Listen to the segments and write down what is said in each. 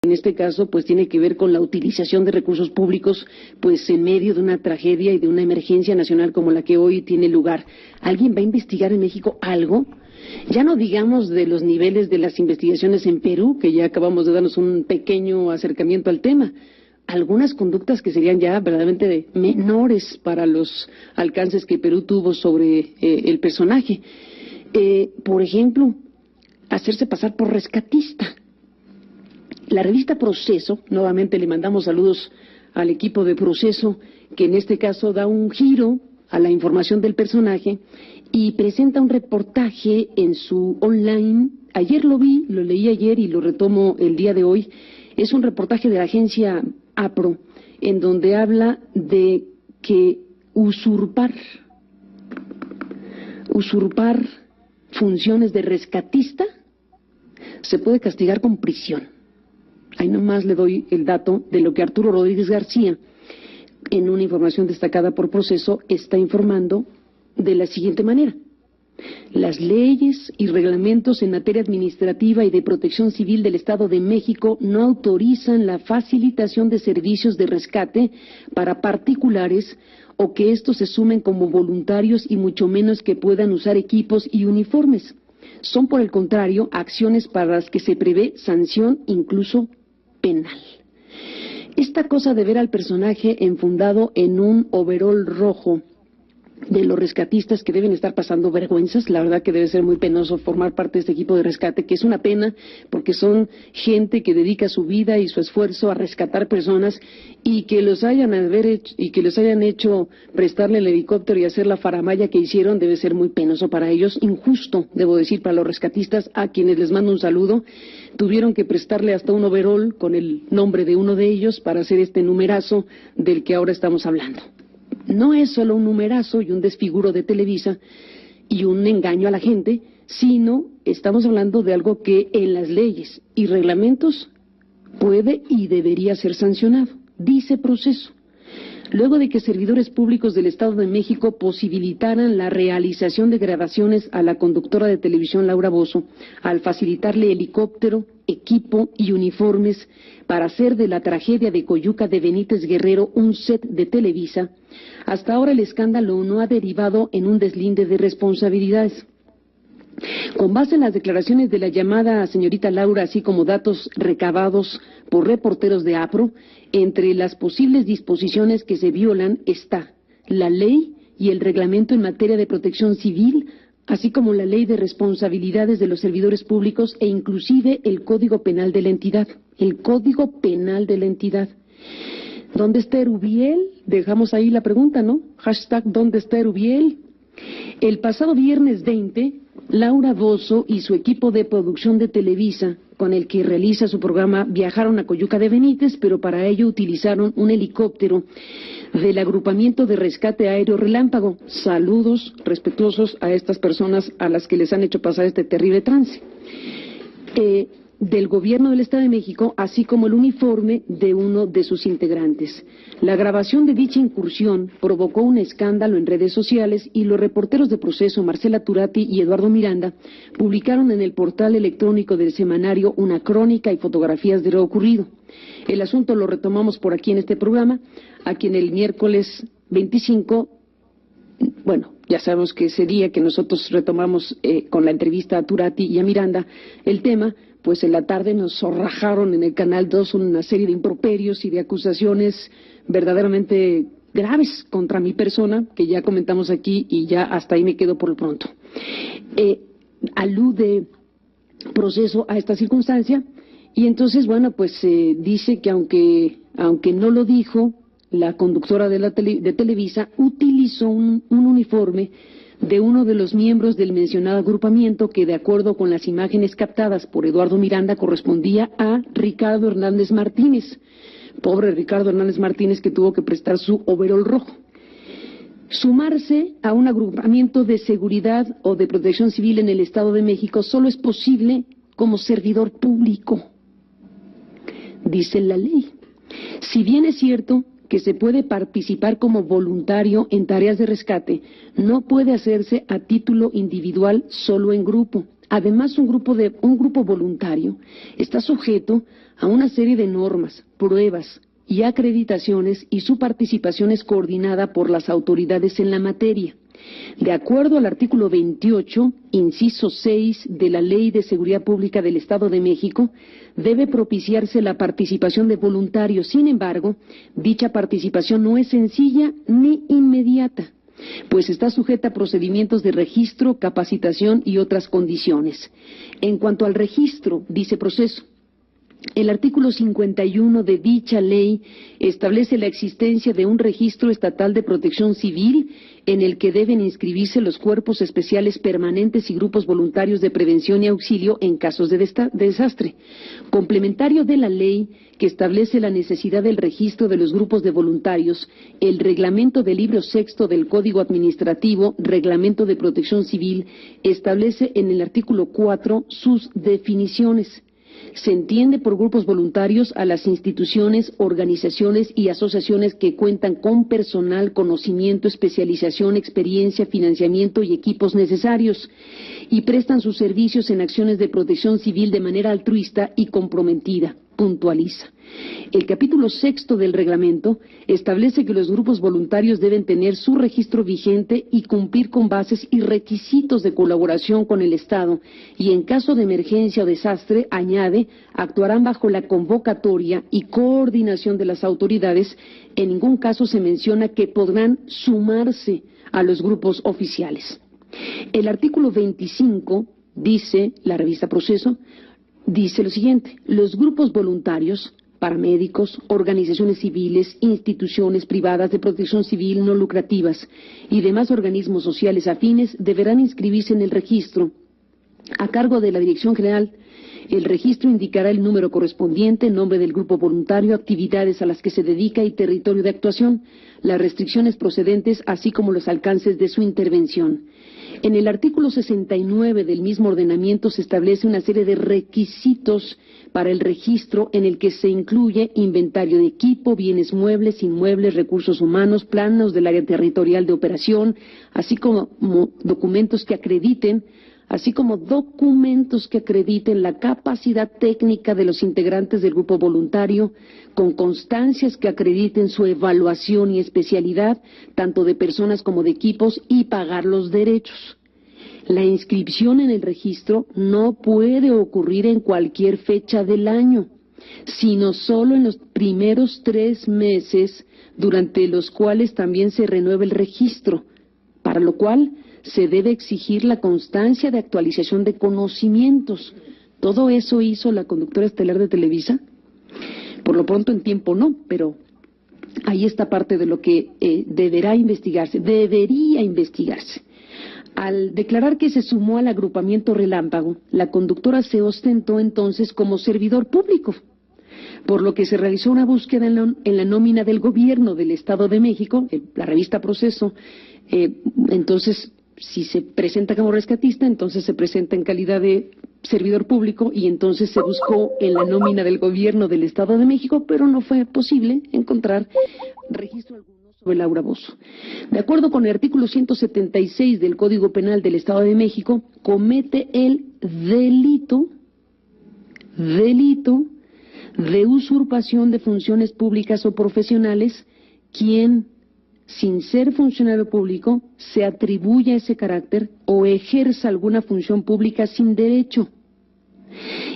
En este caso, pues tiene que ver con la utilización de recursos públicos, pues en medio de una tragedia y de una emergencia nacional como la que hoy tiene lugar. ¿Alguien va a investigar en México algo? Ya no digamos de los niveles de las investigaciones en Perú, que ya acabamos de darnos un pequeño acercamiento al tema. Algunas conductas que serían ya verdaderamente menores para los alcances que Perú tuvo sobre el personaje. Por ejemplo, hacerse pasar por rescatista. La revista Proceso, nuevamente le mandamos saludos al equipo de Proceso, que en este caso da un giro a la información del personaje y presenta un reportaje en su online. Ayer lo vi, lo leí ayer y lo retomo el día de hoy. Es un reportaje de la agencia APRO, en donde habla de que usurpar funciones de rescatista se puede castigar con prisión. Ahí nomás le doy el dato de lo que Arturo Rodríguez García, en una información destacada por Proceso, está informando de la siguiente manera. Las leyes y reglamentos en materia administrativa y de protección civil del Estado de México no autorizan la facilitación de servicios de rescate para particulares o que estos se sumen como voluntarios y mucho menos que puedan usar equipos y uniformes. Son, por el contrario, acciones para las que se prevé sanción incluso penal. Esta cosa de ver al personaje enfundado en un overol rojo de los rescatistas que deben estar pasando vergüenzas, la verdad que debe ser muy penoso formar parte de este equipo de rescate, que es una pena porque son gente que dedica su vida y su esfuerzo a rescatar personas y que los hayan hecho prestarle el helicóptero y hacer la faramalla que hicieron debe ser muy penoso para ellos, injusto, debo decir, para los rescatistas, a quienes les mando un saludo. Tuvieron que prestarle hasta un overol con el nombre de uno de ellos para hacer este numerazo del que ahora estamos hablando. No es solo un numerazo y un desfiguro de Televisa y un engaño a la gente, sino estamos hablando de algo que en las leyes y reglamentos puede y debería ser sancionado. Dice Proceso. Luego de que servidores públicos del Estado de México posibilitaran la realización de grabaciones a la conductora de televisión Laura Bozzo, al facilitarle helicóptero, equipo y uniformes para hacer de la tragedia de Coyuca de Benítez Guerrero un set de Televisa, hasta ahora el escándalo no ha derivado en un deslinde de responsabilidades. Con base en las declaraciones de la llamada señorita Laura, así como datos recabados por reporteros de APRO, entre las posibles disposiciones que se violan está la ley y el reglamento en materia de protección civil, así como la ley de responsabilidades de los servidores públicos e inclusive el Código Penal de la entidad. El Código Penal de la entidad. ¿Dónde está Erubiel? Dejamos ahí la pregunta, ¿no? Hashtag ¿dónde está Erubiel? El pasado viernes 20, Laura Bozzo y su equipo de producción de Televisa, con el que realiza su programa, viajaron a Coyuca de Benítez, pero para ello utilizaron un helicóptero del agrupamiento de rescate aéreo Relámpago. Saludos respetuosos a estas personas a las que les han hecho pasar este terrible trance. Del gobierno del Estado de México, así como el uniforme de uno de sus integrantes. La grabación de dicha incursión provocó un escándalo en redes sociales y los reporteros de Proceso, Marcela Turati y Eduardo Miranda, publicaron en el portal electrónico del semanario una crónica y fotografías de lo ocurrido. El asunto lo retomamos por aquí en este programa, a quien el miércoles 25, bueno, ya sabemos que ese día que nosotros retomamos con la entrevista a Turati y a Miranda el tema, pues en la tarde nos zorrajaron en el Canal 2 una serie de improperios y de acusaciones verdaderamente graves contra mi persona, que ya comentamos aquí y ya hasta ahí me quedo por lo pronto. Alude Proceso a esta circunstancia y entonces, bueno, pues dice que aunque no lo dijo, la conductora de Televisa utilizó un uniforme de uno de los miembros del mencionado agrupamiento que, de acuerdo con las imágenes captadas por Eduardo Miranda, correspondía a Ricardo Hernández Martínez. Pobre Ricardo Hernández Martínez, que tuvo que prestar su overol rojo. Sumarse a un agrupamiento de seguridad o de protección civil en el Estado de México solo es posible como servidor público, dice la ley. Si bien es cierto que se puede participar como voluntario en tareas de rescate, no puede hacerse a título individual, solo en grupo. Además, un grupo voluntario está sujeto a una serie de normas, pruebas y acreditaciones, y su participación es coordinada por las autoridades en la materia. De acuerdo al artículo 28, inciso 6 de la Ley de Seguridad Pública del Estado de México, debe propiciarse la participación de voluntarios. Sin embargo, dicha participación no es sencilla ni inmediata, pues está sujeta a procedimientos de registro, capacitación y otras condiciones. En cuanto al registro, dice proceso, el artículo 51 de dicha ley establece la existencia de un registro estatal de protección civil en el que deben inscribirse los cuerpos especiales permanentes y grupos voluntarios de prevención y auxilio en casos de desastre. Complementario de la ley que establece la necesidad del registro de los grupos de voluntarios, el reglamento del libro sexto del Código Administrativo, Reglamento de Protección Civil, establece en el artículo 4 sus definiciones. Se entiende por grupos voluntarios a las instituciones, organizaciones y asociaciones que cuentan con personal, conocimiento, especialización, experiencia, financiamiento y equipos necesarios, y prestan sus servicios en acciones de protección civil de manera altruista y comprometida, puntualiza. El capítulo sexto del reglamento establece que los grupos voluntarios deben tener su registro vigente y cumplir con bases y requisitos de colaboración con el Estado, y en caso de emergencia o desastre, añade, actuarán bajo la convocatoria y coordinación de las autoridades. En ningún caso se menciona que podrán sumarse a los grupos oficiales. El artículo 25 dice, la revista Proceso, dice lo siguiente: los grupos voluntarios, paramédicos, organizaciones civiles, instituciones privadas de protección civil no lucrativas y demás organismos sociales afines deberán inscribirse en el registro a cargo de la Dirección General. El registro indicará el número correspondiente, nombre del grupo voluntario, actividades a las que se dedica y territorio de actuación, las restricciones procedentes, así como los alcances de su intervención. En el artículo 69 del mismo ordenamiento se establece una serie de requisitos para el registro, en el que se incluye inventario de equipo, bienes muebles, inmuebles, recursos humanos, planos del área territorial de operación, así como documentos que acrediten la capacidad técnica de los integrantes del grupo voluntario, con constancias que acrediten su evaluación y especialidad, tanto de personas como de equipos, y pagar los derechos. La inscripción en el registro no puede ocurrir en cualquier fecha del año, sino solo en los primeros 3 meses, durante los cuales también se renueva el registro, para lo cual se debe exigir la constancia de actualización de conocimientos. ¿Todo eso hizo la conductora estelar de Televisa? Por lo pronto en tiempo no, pero ahí está parte de lo que debería investigarse. Al declarar que se sumó al agrupamiento Relámpago, la conductora se ostentó entonces como servidor público, por lo que se realizó una búsqueda en la nómina del gobierno del Estado de México, la revista Proceso. Entonces, si se presenta como rescatista, entonces se presenta en calidad de servidor público, y entonces se buscó en la nómina del gobierno del Estado de México, pero no fue posible encontrar registro alguno sobre Laura Bozzo. De acuerdo con el artículo 176 del Código Penal del Estado de México, comete el delito de usurpación de funciones públicas o profesionales quien, sin ser funcionario público, se atribuya ese carácter o ejerza alguna función pública sin derecho,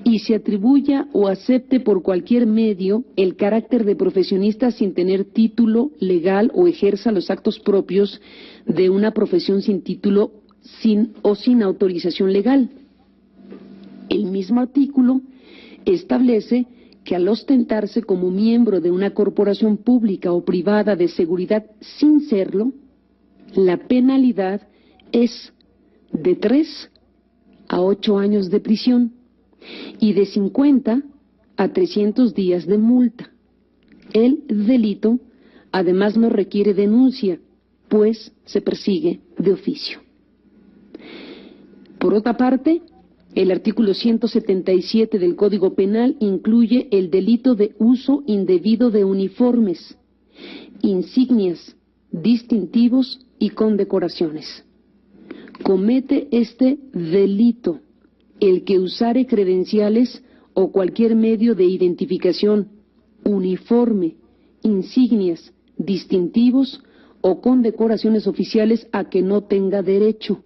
y se atribuya o acepte por cualquier medio el carácter de profesionista sin tener título legal, o ejerza los actos propios de una profesión sin título o sin autorización legal. El mismo artículo establece que al ostentarse como miembro de una corporación pública o privada de seguridad sin serlo, la penalidad es de 3 a 8 años de prisión y de 50 a 300 días de multa. El delito además no requiere denuncia, pues se persigue de oficio. Por otra parte, el artículo 177 del Código Penal incluye el delito de uso indebido de uniformes, insignias, distintivos y condecoraciones. Comete este delito el que usare credenciales o cualquier medio de identificación, uniforme, insignias, distintivos o condecoraciones oficiales a que no tenga derecho,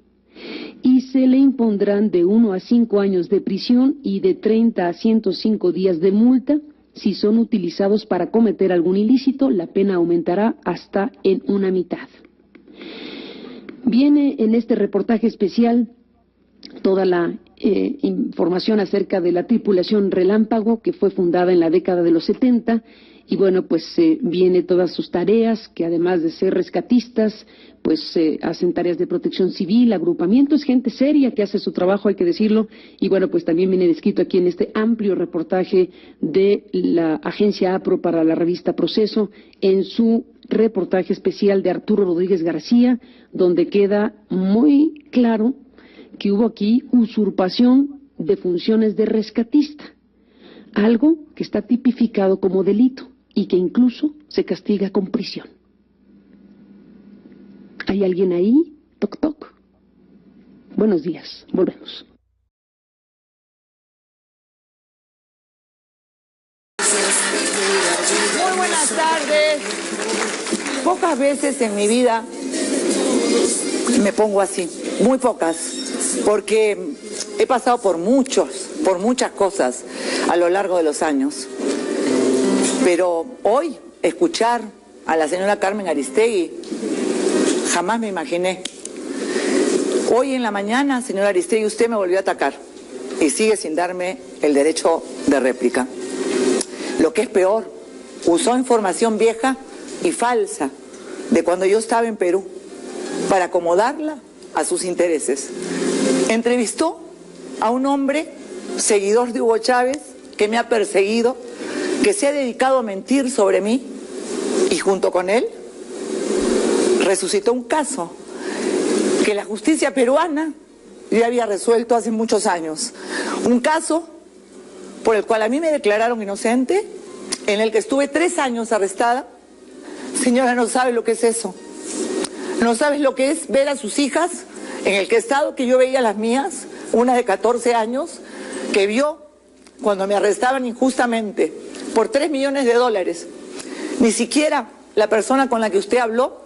y se le impondrán de 1 a 5 años de prisión y de 30 a 105 días de multa. Si son utilizados para cometer algún ilícito, la pena aumentará hasta en una mitad. Viene en este reportaje especial toda la información acerca de la tripulación Relámpago, que fue fundada en la década de los 70, y bueno, pues viene todas sus tareas, que además de ser rescatistas, pues hacen tareas de protección civil, agrupamiento, es gente seria que hace su trabajo, hay que decirlo, y bueno, pues también viene descrito aquí en este amplio reportaje de la agencia APRO para la revista Proceso, en su reportaje especial de Arturo Rodríguez García, donde queda muy claro que hubo aquí usurpación de funciones de rescatista, algo que está tipificado como delito y que incluso se castiga con prisión. ¿Hay alguien ahí? Toc, toc. Buenos días, volvemos. Muy buenas tardes. Pocas veces en mi vida me pongo así, muy pocas, porque he pasado por muchas cosas a lo largo de los años. Pero hoy, escuchar a la señora Carmen Aristegui, jamás me imaginé. Hoy en la mañana, señora Aristegui, usted me volvió a atacar y sigue sin darme el derecho de réplica. Lo que es peor, usó información vieja y falsa de cuando yo estaba en Perú para acomodarla a sus intereses. Entrevistó a un hombre, seguidor de Hugo Chávez, que me ha perseguido, que se ha dedicado a mentir sobre mí, y junto con él resucitó un caso que la justicia peruana ya había resuelto hace muchos años. Un caso por el cual a mí me declararon inocente, en el que estuve 3 años arrestada. Señora, no sabe lo que es eso. No sabes lo que es ver a sus hijas en el estado que yo veía las mías, una de 14 años, que vio cuando me arrestaban injustamente por $3 millones. Ni siquiera la persona con la que usted habló,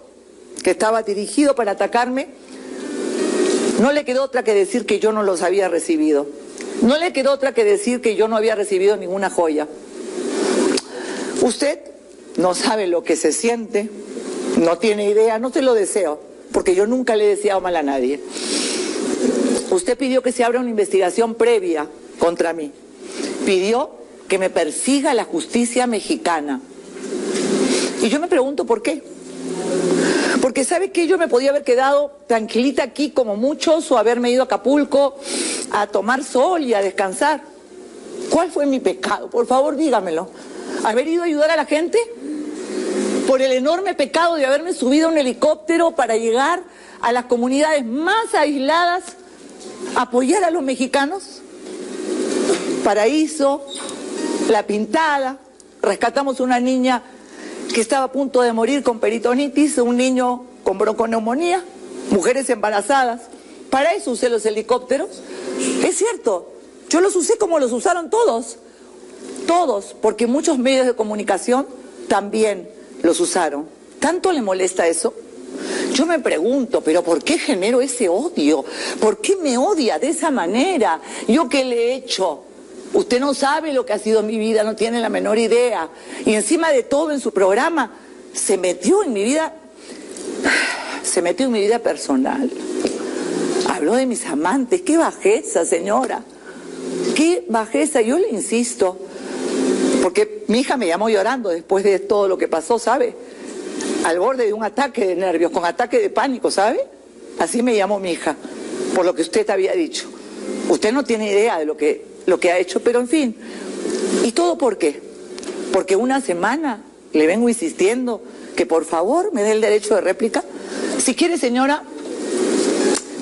que estaba dirigido para atacarme, no le quedó otra que decir que yo no los había recibido. No le quedó otra que decir que yo no había recibido ninguna joya. Usted no sabe lo que se siente, no tiene idea, no se lo deseo, porque yo nunca le he deseado mal a nadie. Usted pidió que se abra una investigación previa contra mí. Pidió que me persiga la justicia mexicana. Y yo me pregunto por qué. Porque ¿sabe qué? Yo me podía haber quedado tranquilita aquí como muchos, o haberme ido a Acapulco a tomar sol y a descansar. ¿Cuál fue mi pecado? Por favor, dígamelo. ¿Haber ido a ayudar a la gente? ¿Por el enorme pecado de haberme subido a un helicóptero para llegar a las comunidades más aisladas, a apoyar a los mexicanos? Paraíso, La Pintada, rescatamos una niña que estaba a punto de morir con peritonitis, un niño con bronconeumonía, mujeres embarazadas. Para eso usé los helicópteros. Es cierto, yo los usé como los usaron todos, porque muchos medios de comunicación también los usaron. ¿Tanto le molesta eso? Yo me pregunto, ¿pero por qué genero ese odio? ¿Por qué me odia de esa manera? ¿Yo qué le he hecho? Usted no sabe lo que ha sido mi vida, no tiene la menor idea. Y encima de todo, en su programa, se metió en mi vida personal. Habló de mis amantes. ¡Qué bajeza, señora! ¡Qué bajeza! Yo le insisto, porque mi hija me llamó llorando después de todo lo que pasó, ¿sabe? Al borde de un ataque de nervios, con ataque de pánico, ¿sabe? Así me llamó mi hija, por lo que usted había dicho. Usted no tiene idea de lo que ha hecho, pero en fin. ¿Y todo por qué? Porque una semana le vengo insistiendo que por favor me dé el derecho de réplica. Si quiere, señora,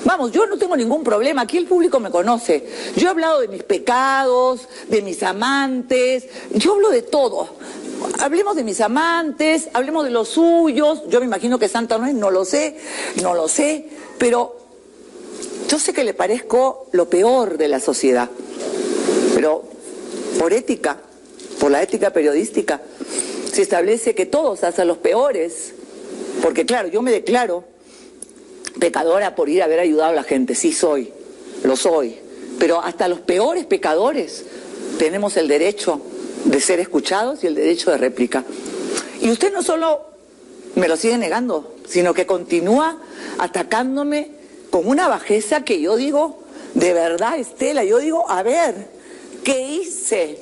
vamos, yo no tengo ningún problema, aquí el público me conoce. Yo he hablado de mis pecados, de mis amantes, yo hablo de todo. Hablemos de mis amantes, hablemos de los suyos. Yo me imagino que Santa no es, no lo sé, pero Yo sé que le parezco lo peor de la sociedad, pero por ética, por la ética periodística, se establece que todos, hasta los peores, porque claro, yo me declaro pecadora por ir a haber ayudado a la gente, sí lo soy, pero hasta los peores pecadores tenemos el derecho de ser escuchados y el derecho de réplica. Y usted no solo me lo sigue negando, sino que continúa atacándome con una bajeza que yo digo, de verdad, Estela, yo digo, a ver, ¿qué hice?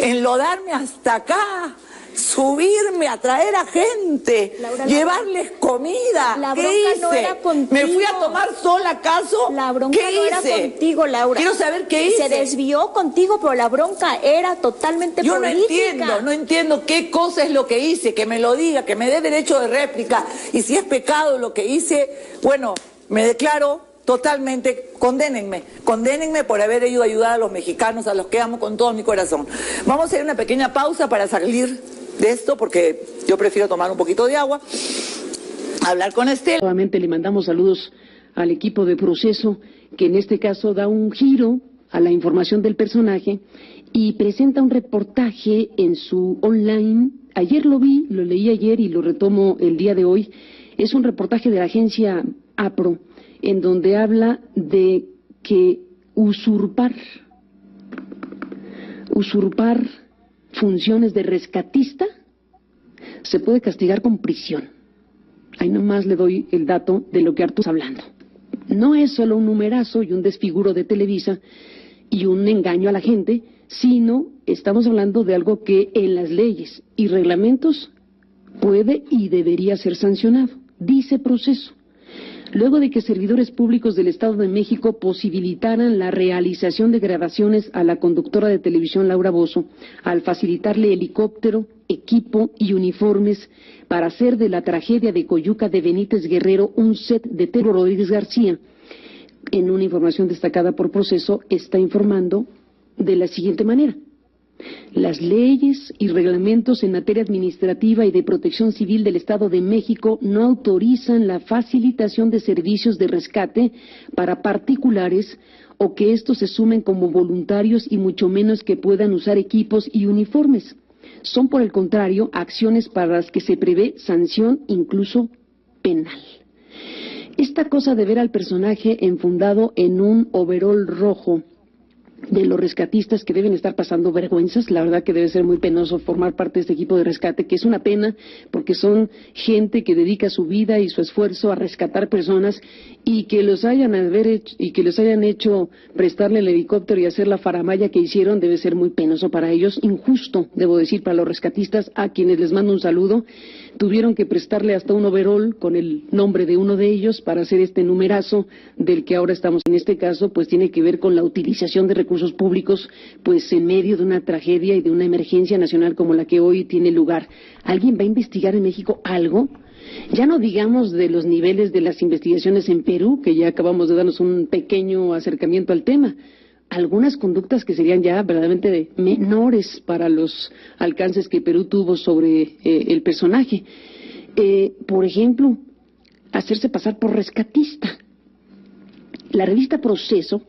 Enlodarme hasta acá, subirme a traer a gente, Laura, llevarles comida. La ¿Qué bronca hice? No era contigo. ¿Me fui a tomar sola acaso? La bronca ¿Qué no hice? era contigo, Laura. Quiero saber qué hice. Se desvió contigo, pero la bronca era totalmente yo política. No entiendo qué cosa es lo que hice, que me lo diga, que me dé derecho de réplica. Y si es pecado lo que hice, bueno, me declaro totalmente, condénenme por haber ido a ayudar a los mexicanos, a los que amo con todo mi corazón. Vamos a hacer una pequeña pausa para salir de esto, porque yo prefiero tomar un poquito de agua, hablar con Estela. Nuevamente le mandamos saludos al equipo de Proceso, que en este caso da un giro a la información del personaje y presenta un reportaje en su online. Ayer lo vi, lo leí ayer y lo retomo el día de hoy. Es un reportaje de la agencia APRO, en donde habla de que usurpar funciones de rescatista se puede castigar con prisión. Ahí nomás le doy el dato de lo que Arturo está hablando. No es solo un numerazo y un desfiguro de Televisa y un engaño a la gente, sino estamos hablando de algo que en las leyes y reglamentos puede y debería ser sancionado. Dice Proceso: luego de que servidores públicos del Estado de México posibilitaran la realización de grabaciones a la conductora de televisión Laura Bozzo, al facilitarle helicóptero, equipo y uniformes para hacer de la tragedia de Coyuca de Benítez Guerrero un set de Arturo Rodríguez García, en una información destacada por Proceso, está informando de la siguiente manera: las leyes y reglamentos en materia administrativa y de protección civil del Estado de México no autorizan la facilitación de servicios de rescate para particulares o que estos se sumen como voluntarios y mucho menos que puedan usar equipos y uniformes. Son, por el contrario, acciones para las que se prevé sanción incluso penal. Esta cosa de ver al personaje enfundado en un overol rojo de los rescatistas que deben estar pasando vergüenzas, la verdad que debe ser muy penoso formar parte de este equipo de rescate, que es una pena porque son gente que dedica su vida y su esfuerzo a rescatar personas, y que los hayan hecho prestarle el helicóptero y hacer la faramalla que hicieron debe ser muy penoso para ellos, injusto, debo decir, para los rescatistas, a quienes les mando un saludo. Tuvieron que prestarle hasta un overol con el nombre de uno de ellos para hacer este numerazo del que ahora estamos. En este caso, pues tiene que ver con la utilización de recursos públicos, pues en medio de una tragedia y de una emergencia nacional como la que hoy tiene lugar. ¿Alguien va a investigar en México algo? Ya no digamos de los niveles de las investigaciones en Perú, que ya acabamos de darnos un pequeño acercamiento al tema. Algunas conductas que serían ya verdaderamente menores para los alcances que Perú tuvo sobre el personaje. Por ejemplo, hacerse pasar por rescatista. La revista Proceso